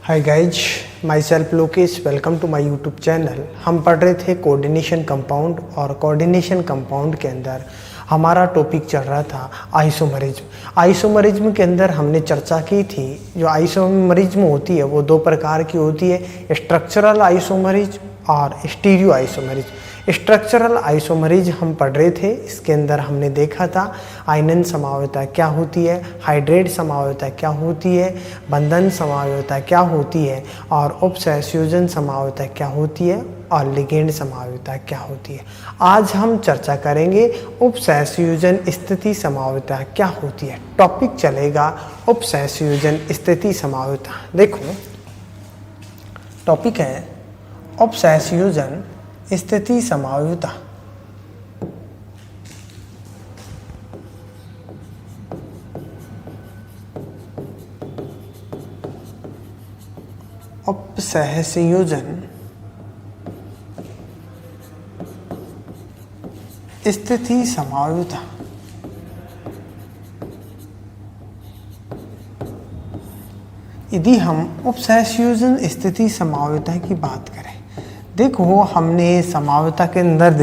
Hi guys, myself Lokesh, welcome to my YouTube channel. हम पढ़ रहे थे कोऑर्डिनेशन कंपाउंड और कोऑर्डिनेशन कंपाउंड के अंदर हमारा टॉपिक चल रहा था आइसोमरिज्म। आइसोमरिज्म के अंदर हमने चर्चा की थी, जो आइसोमरिज्म होती है वो दो प्रकार की होती है, स्ट्रक्चरल आइसोमरिज्म और स्टीरियो आइसोमरिज्म। स्ट्रक्चरल आइसोमरिज्म हम पढ़ रहे थे, इसके अंदर हमने देखा था आयनन समावयवता क्या होती है, हाइड्रेट समावयवता क्या होती है, बंधन समावयवता क्या होती है और उपसंयोजन समावयवता क्या होती है और लिगेंड समावयवता क्या होती है। आज हम चर्चा करेंगे उपसंयोजन स्थिति समावयवता क्या होती है। टॉपिक चलेगा उपसंयोजन स्थिति समावयवता। देखो टॉपिक है उपसंयोजन स्थिति समावयवता। उपसंयोजन स्थिति समावयवता। यदि हम उपसंयोजन स्थिति समावयवता की बात करें, देखो हमने समावयवता के अंदर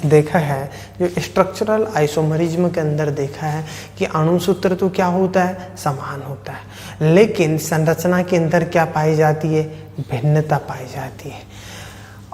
देखा है, जो स्ट्रक्चरल आइसोमरिज्म के अंदर देखा है कि अणुसूत्र तो क्या होता है, समान होता है, लेकिन संरचना के अंदर क्या पाई जाती है, भिन्नता पाई जाती है।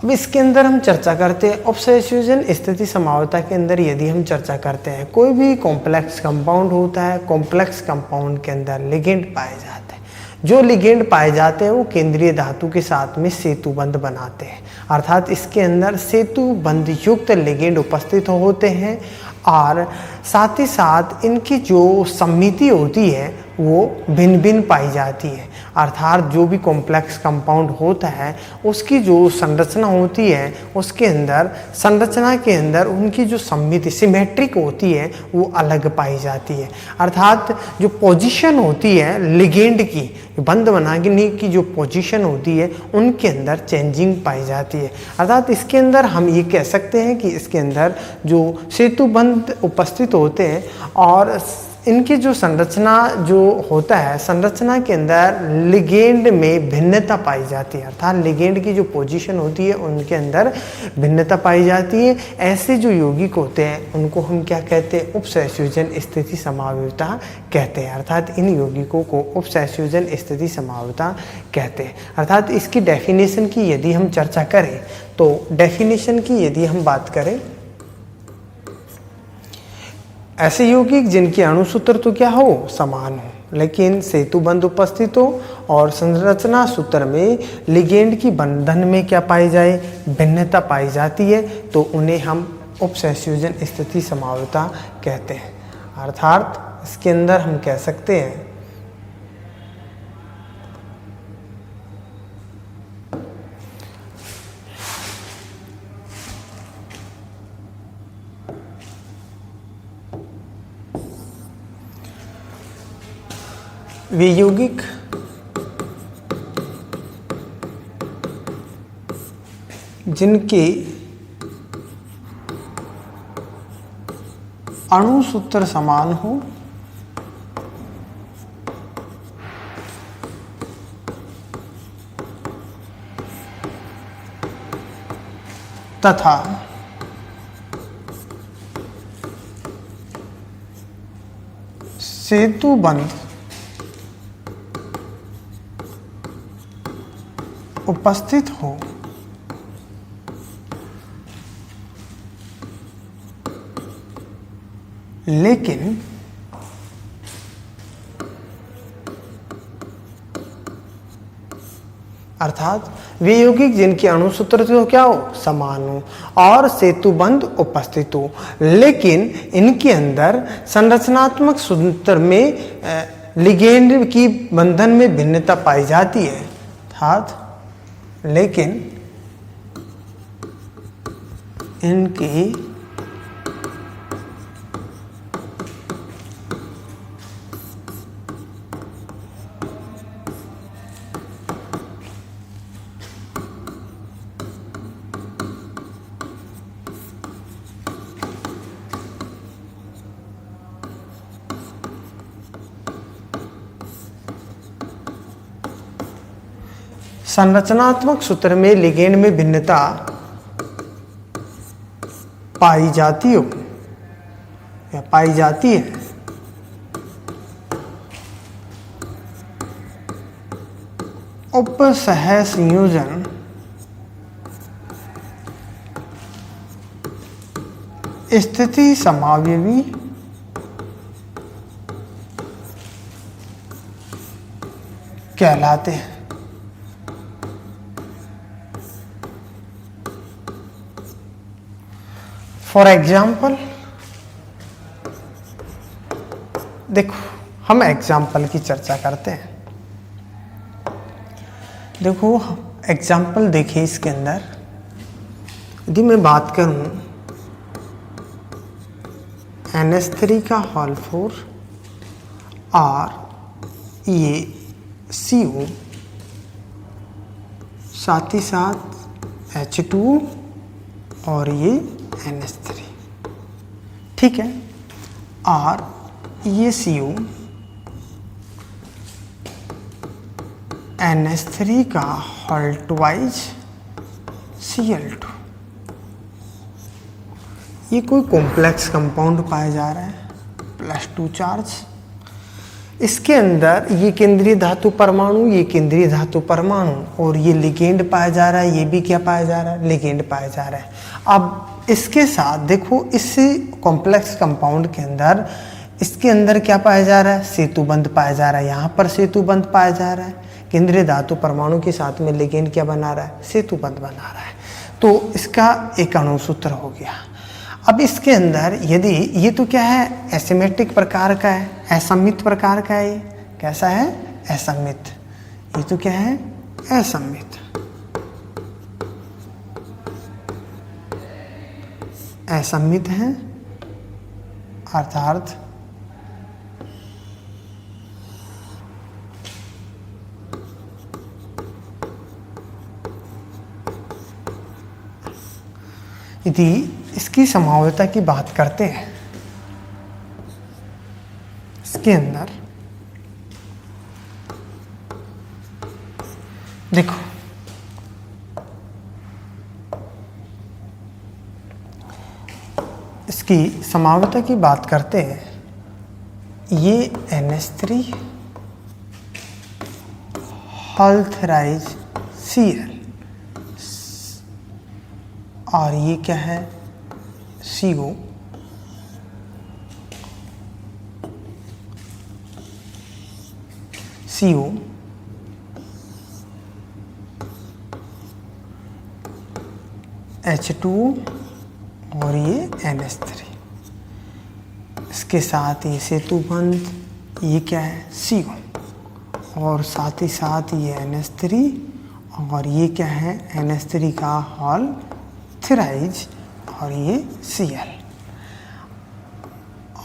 अब इसके अंदर हम चर्चा करते हैं उपसंयोजन स्थिति समावयवता के अंदर। यदि हम चर्चा करते हैं, कोई भी कॉम्प्लेक्स कंपाउंड होता है, कॉम्प्लेक्स कंपाउंड के अंदर लिगेंड पाए जाते हैं। जो लिगेंड पाए जाते हैं वो केंद्रीय धातु के साथ में सेतुबंध बनाते हैं, अर्थात इसके अंदर सेतुबंध युक्त लिगेंड उपस्थित होते हैं और साथ ही साथ इनकी जो समिति होती है वो भिन्न भिन्न पाई जाती है। अर्थात जो भी कॉम्प्लेक्स कंपाउंड होता है उसकी जो संरचना होती है, उसके अंदर संरचना के अंदर उनकी जो समिति सिमेट्रिक होती है वो अलग पाई जाती है। अर्थात जो पोजीशन होती है लिगेंड की, बंध बनाने की जो पोजीशन होती है उनके अंदर चेंजिंग पाई जाती है। अर्थात इसके अंदर हम ये कह सकते हैं कि इसके अंदर जो सेतुबंध उपस्थित होते हैं और इनकी जो संरचना जो होता है, संरचना के अंदर लिगेंड में भिन्नता पाई जाती है। अर्थात लिगेंड की जो पोजीशन होती है उनके अंदर भिन्नता पाई जाती है। ऐसे जो यौगिक होते हैं उनको हम क्या कहते हैं, उपसंयोजन स्थिति समावयवता कहते हैं। अर्थात इन यौगिकों को उपसंयोजन स्थिति समावयवता कहते हैं। अर्थात इसकी डेफिनेशन की यदि हम चर्चा करें, तो डेफिनेशन की यदि हम बात करें, ऐसे यौगिक जिनके अणुसूत्र तो क्या हो, समान हो, लेकिन सेतुबंध उपस्थित हो और संरचना सूत्र में लिगेंड की बंधन में क्या पाई जाए, भिन्नता पाई जाती है, तो उन्हें हम उपसंयोजन स्थिति समावयवता कहते हैं। अर्थात इसके अंदर हम कह सकते हैं वे यौगिक जिनके अणुसूत्र समान हो तथा सेतुबंध उपस्थित हो, लेकिन अर्थात वे यौगिक जिनके अणुसूत्र तो क्या हो, समान हो और सेतुबंध उपस्थित हो, लेकिन इनके अंदर संरचनात्मक सूत्र में लिगेंड की बंधन में भिन्नता पाई जाती है। अर्थात लेकिन इनकी संरचनात्मक सूत्र में लिगेंड में भिन्नता पाई जाती हो या पाई जाती है, उपसहसंयोजन स्थिति समावयवी कहलाते हैं। फॉर एग्जाम्पल देखो, हम एग्जाम्पल की चर्चा करते हैं। देखो एग्जाम्पल देखिए, इसके अंदर यदि मैं बात करूं NH3 का होल 4 और ये CO साथ ही साथ H2 और ये NH3, ठीक है, और ये CO NH3 का होल ट्वाइस Cl2, ये कोई कॉम्प्लेक्स कंपाउंड पाया जा रहा है, +2 चार्ज। इसके अंदर ये केंद्रीय धातु परमाणु, ये केंद्रीय धातु परमाणु, और ये लिगेंड पाया जा रहा है, ये भी क्या पाया जा रहा है, लिगेंड पाया जा रहा है। अब इसके साथ देखो, इस कॉम्प्लेक्स कंपाउंड के अंदर इसके अंदर क्या पाया जा रहा है, सेतु बंध पाया जा रहा है। यहाँ पर सेतु बंध पाया जा रहा है, केंद्रीय धातु परमाणु के साथ में लिगेंड क्या बना रहा है, सेतु बंध बना रहा है। तो इसका एक अणुसूत्र हो गया। अब इसके अंदर यदि ये तो क्या है, एसिमेट्रिक प्रकार का है, असममित प्रकार का है। ये कैसा है, असममित। ये तो क्या है, असममित। असममित है अर्थात यदि इसकी संभाव्यता की बात करते हैं, इसके अंदर देखो, इसकी संभाव्यता की बात करते हैं, ये NH3 होल थ्राइस Cl और ये क्या है, CO H2 और ये NH3, इसके साथ ये सेतु बंध, ये क्या है, CO, और साथ ही साथ ये NH3 और ये क्या है, NH3 का होल थ्राइस और ये Cl,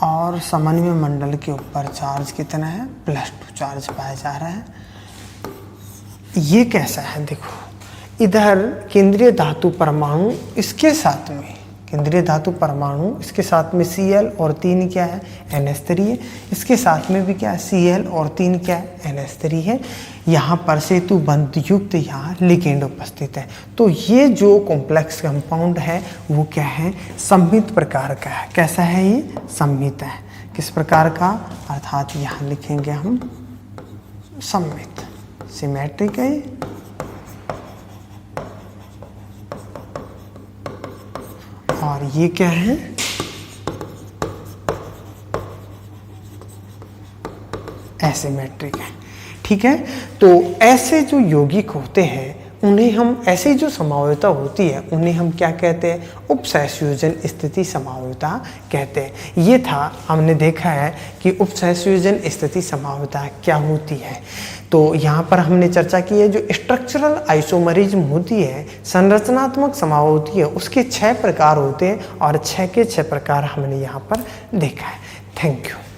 और समन्वय मंडल के ऊपर चार्ज कितना है, +2 चार्ज पाया जा रहा है। ये कैसा है, देखो इधर केंद्रीय धातु परमाणु, इसके साथ में केंद्रीय धातु परमाणु, इसके साथ में Cl और 3 क्या है, NH3 है। इसके साथ में भी क्या है, Cl और 3 क्या है, NH3 है। यहाँ पर सेतु बंध युक्त यहाँ लिगेंड उपस्थित है। तो ये जो कॉम्प्लेक्स कंपाउंड है वो क्या है, सममित प्रकार का है। कैसा है, ये सममित है। किस प्रकार का, अर्थात यहाँ लिखेंगे हम सममित, सिमेट्रिक है। और ये क्या है, एसिमेट्रिक है। ठीक है, तो ऐसे जो यौगिक होते हैं उन्हें हम, ऐसे जो समावयता होती है उन्हें हम क्या कहते हैं, उपसहसंयोजन स्थिति समावयता कहते हैं। ये था, हमने देखा है कि उपसहसंयोजन स्थिति समावयता क्या होती है। तो यहाँ पर हमने चर्चा की है जो स्ट्रक्चरल आइसोमरिज्म होती है, संरचनात्मक समावयव होती है, उसके 6 प्रकार होते हैं और 6 के 6 प्रकार हमने यहाँ पर देखा है। Thank you.